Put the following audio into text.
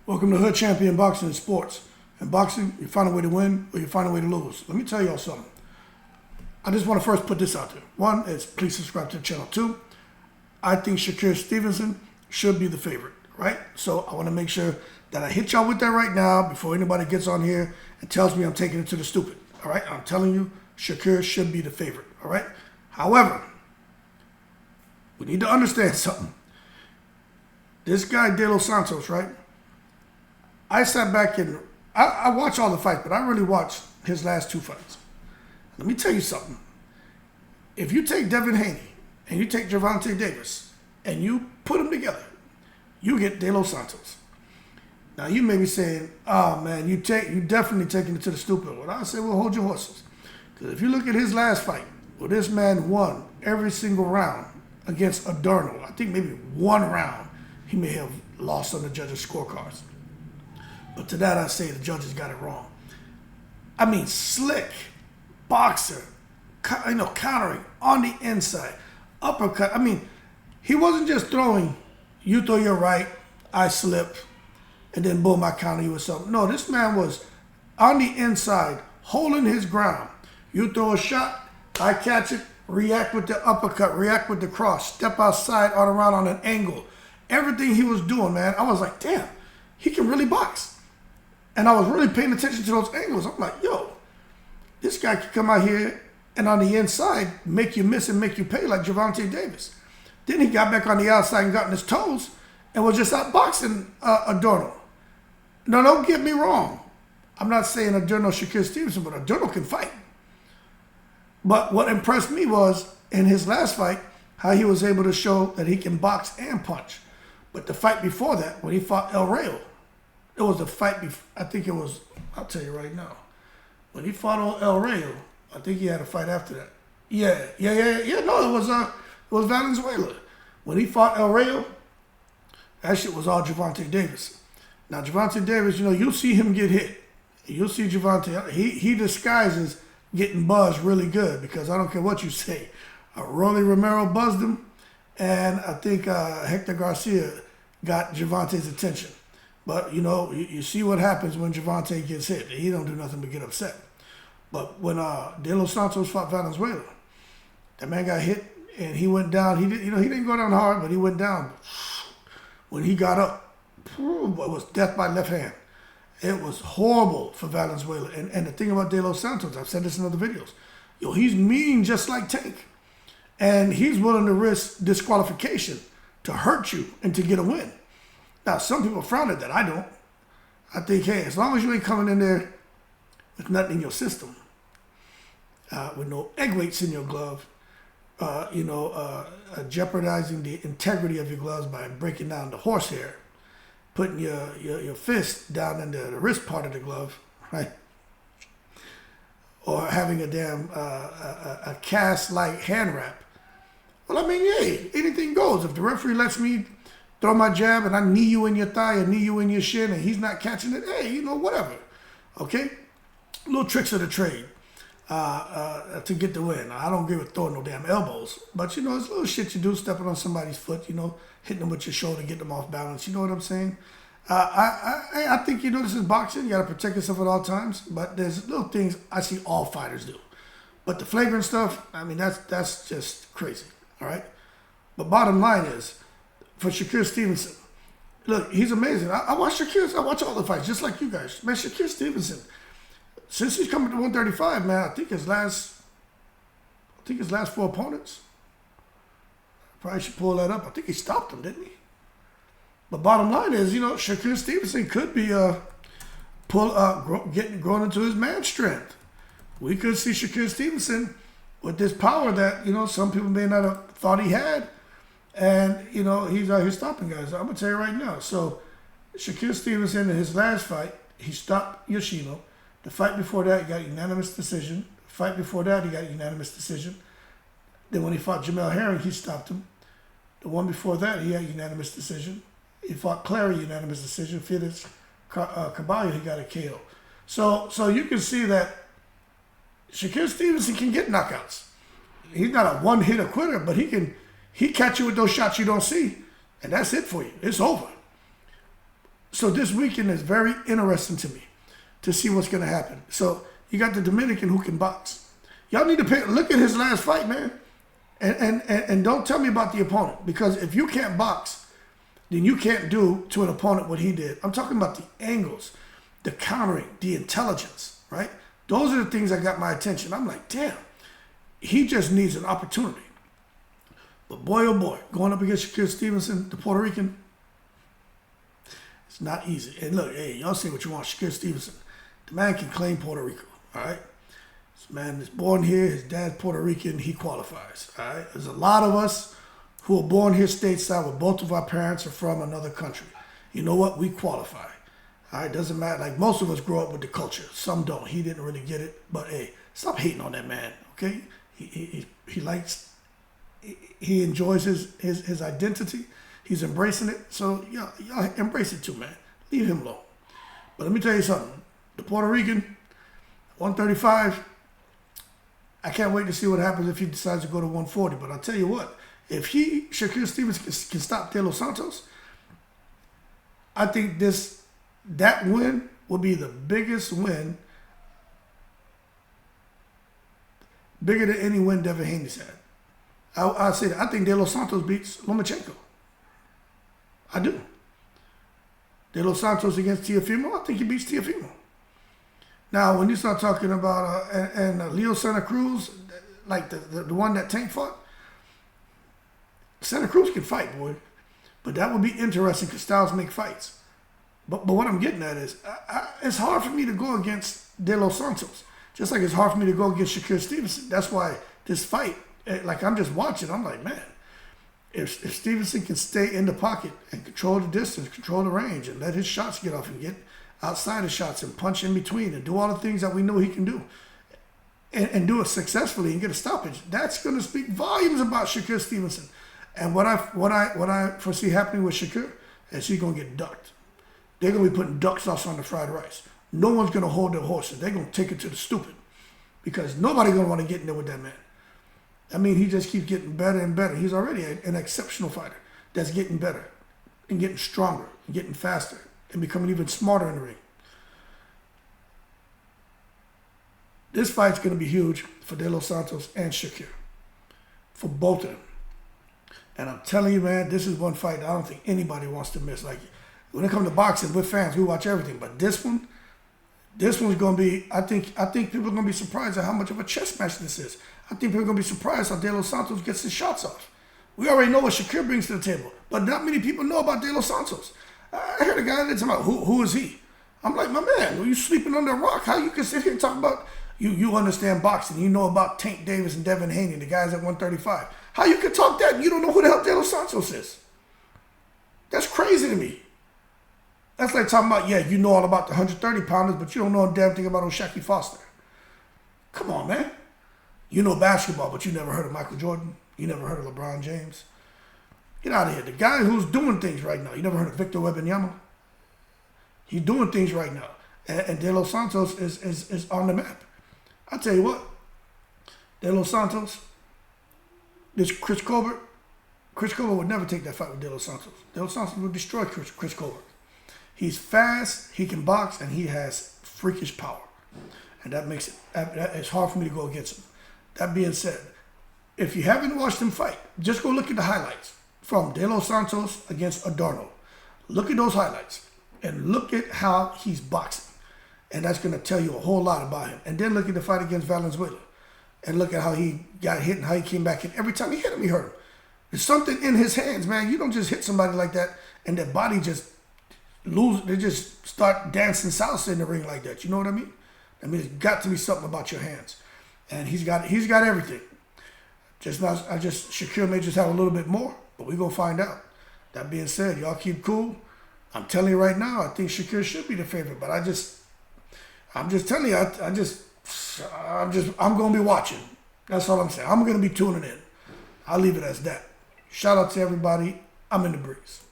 Welcome to Hood Champion Boxing and Sports. In boxing, you find a way to win or you find a way to lose. Let me tell y'all something. I just want to first put this out there. One is please subscribe to the channel. Two, I think Shakur Stevenson should be the favorite, right? So I want to make sure that I hit y'all with that right now before anybody gets on here and tells me I'm taking it to the stupid, all right? I'm telling you, Shakur should be the favorite, all right? However, we need to understand something. This guy, De Los Santos, right? I sat back and I watched all the fights, but I really watched his last two fights. Let me tell you something. If you take Devin Haney and you take Gervonta Davis and you put them together, you get De Los Santos. Now you may be saying, "Oh man, you definitely taking it to the stupid." Well, I say, well, hold your horses, because if you look at his last fight, well, this man won every single round against Adorno. I think maybe one round he may have lost on the judges' scorecards. But to that I say the judges got it wrong. I mean, slick boxer, countering on the inside, uppercut. I mean, he wasn't just throwing, you throw your right, I slip, and then boom, I counter you with something. No, this man was on the inside, holding his ground. You throw a shot, I catch it, react with the uppercut, react with the cross, step outside, on around on an angle. Everything he was doing, man, I was like, damn, he can really box. And I was really paying attention to those angles. I'm like, yo, this guy can come out here and on the inside make you miss and make you pay like Gervonta Davis. Then he got back on the outside and got on his toes and was just outboxing Adorno. Now, don't get me wrong. I'm not saying Adorno Shakur Stevenson, but Adorno can fight. But what impressed me was, in his last fight, how he was able to show that he can box and punch. But the fight before that, when he fought El Rayo, it was a fight, I think it was, I'll tell you right now. When he fought El Rayo, I think he had a fight after that. Yeah, no, it was Valenzuela. When he fought El Rayo, that shit was all Gervonta Davis. Now, Gervonta Davis, you'll see him get hit. You'll see Gervonta, he disguises getting buzzed really good, because I don't care what you say. Rolly Romero buzzed him, and I think Hector Garcia got Gervonta's attention. But, you see what happens when Gervonta gets hit. He don't do nothing but get upset. But when De Los Santos fought Valenzuela, that man got hit and he went down. He didn't go down hard, but he went down. When he got up, it was death by left hand. It was horrible for Valenzuela. And the thing about De Los Santos, I've said this in other videos, he's mean just like Tank. And he's willing to risk disqualification to hurt you and to get a win. Now, some people frown at that. I don't. I think, hey, as long as you ain't coming in there with nothing in your system, with no egg weights in your glove, jeopardizing the integrity of your gloves by breaking down the horsehair, putting your fist down in the wrist part of the glove, right? Or having a damn a cast-like hand wrap. Well, I mean, hey, anything goes. If the referee lets me throw my jab and I knee you in your thigh or knee you in your shin and he's not catching it, hey, whatever. Okay? Little tricks of the trade to get the win. I don't give a throwing no damn elbows. But, it's little shit you do, stepping on somebody's foot, hitting them with your shoulder, getting them off balance. You know what I'm saying? I think, this is boxing. You got to protect yourself at all times. But there's little things I see all fighters do. But the flagrant stuff, I mean, that's just crazy. All right? But bottom line is, for Shakur Stevenson, look, he's amazing. I watch all the fights, just like you guys. Man, Shakur Stevenson, since he's coming to 135, man, I think his last 4 opponents, probably should pull that up. I think he stopped them, didn't he? But bottom line is, Shakur Stevenson could be growing into his man strength. We could see Shakur Stevenson with this power that, some people may not have thought he had. And, he's out here stopping guys. I'm going to tell you right now. So, Shakur Stevenson, in his last fight, he stopped Yoshino. The fight before that, he got a unanimous decision. The fight before that, he got a unanimous decision. Then when he fought Jamel Herring, he stopped him. The one before that, he had a unanimous decision. He fought Clary, unanimous decision. Felix Caballo, he got a KO. So you can see that Shakur Stevenson can get knockouts. He's not a one-hitter quitter, but he catch you with those shots you don't see, and that's it for you. It's over. So this weekend is very interesting to me to see what's going to happen. So you got the Dominican who can box. Y'all need to look at his last fight, man. And don't tell me about the opponent, because if you can't box, then you can't do to an opponent what he did. I'm talking about the angles, the countering, the intelligence, right? Those are the things that got my attention. I'm like, damn, he just needs an opportunity. But boy, oh boy, going up against Shakur Stevenson, the Puerto Rican, it's not easy. And look, hey, y'all say what you want, Shakur Stevenson. The man can claim Puerto Rico, all right? This man is born here, his dad's Puerto Rican, he qualifies, all right? There's a lot of us who are born here stateside where both of our parents are from another country. You know what? We qualify. All right, doesn't matter. Like, most of us grow up with the culture. Some don't. He didn't really get it. But hey, stop hating on that man, okay? He likes, he enjoys his identity. He's embracing it. So y'all embrace it too, man. Leave him alone. But let me tell you something. The Puerto Rican, 135, I can't wait to see what happens if he decides to go to 140. But I'll tell you what, if Shakur Stevens can stop De Los Santos, I think that win will be the biggest win, bigger than any win Devin Haney's had. I say that. I think De Los Santos beats Lomachenko. I do. De Los Santos against Teofimo, I think he beats Teofimo. Now, when you start talking about Leo Santa Cruz, like the one that Tank fought, Santa Cruz can fight, boy. But that would be interesting because styles make fights. But what I'm getting at is, it's hard for me to go against De Los Santos. Just like it's hard for me to go against Shakur Stevenson. That's why this fight, like, I'm just watching, I'm like, man, if Stevenson can stay in the pocket and control the distance, control the range, and let his shots get off and get outside the shots and punch in between and do all the things that we know he can do, and do it successfully and get a stoppage, that's going to speak volumes about Shakur Stevenson. And what I foresee happening with Shakur is he's going to get ducked. They're going to be putting duck sauce on the fried rice. No one's going to hold their horses. They're going to take it to the stupid because nobody's going to want to get in there with that man. I mean, he just keeps getting better and better. He's already an exceptional fighter that's getting better and getting stronger and getting faster and becoming even smarter in the ring. This fight's going to be huge for De Los Santos and Shakur, for both of them. And I'm telling you, man, this is one fight I don't think anybody wants to miss. Like, when it comes to boxing, we're fans. We watch everything. But this one's going to be, I think people are going to be surprised at how much of a chess match this is. I think people are going to be surprised how De Los Santos gets his shots off. We already know what Shakur brings to the table, but not many people know about De Los Santos. I heard a guy that's about, who is he? I'm like, my man, are you sleeping under a rock? How you can sit here and talk about, you understand boxing, you know about Tank Davis and Devin Haney, the guys at 135. How you can talk that and you don't know who the hell De Los Santos is? That's crazy to me. That's like talking about, yeah, you know all about the 130-pounders, but you don't know a damn thing about O'Shaquie Foster. Come on, man. You know basketball, but you never heard of Michael Jordan. You never heard of LeBron James. Get out of here. The guy who's doing things right now. You never heard of Victor Wembanyama? He's doing things right now. And De Los Santos is on the map. I tell you what, De Los Santos, this Chris Colbert would never take that fight with De Los Santos. De Los Santos would destroy Chris Colbert. He's fast, he can box, and he has freakish power. And that makes it, it's hard for me to go against him. That being said, if you haven't watched him fight, just go look at the highlights from De Los Santos against Adorno. Look at those highlights and look at how he's boxing. And that's going to tell you a whole lot about him. And then look at the fight against Valenzuela and look at how he got hit and how he came back in. Every time he hit him, he hurt him. There's something in his hands, man. You don't just hit somebody like that and their body just they just start dancing salsa in the ring like that. You know what I mean? I mean, there's got to be something about your hands. And he's got everything. Shakur may just have a little bit more, but we're going to find out. That being said, y'all keep cool. I'm telling you right now, I think Shakur should be the favorite, but I'm just telling you, I'm going to be watching. That's all I'm saying. I'm going to be tuning in. I'll leave it as that. Shout out to everybody. I'm in the breeze.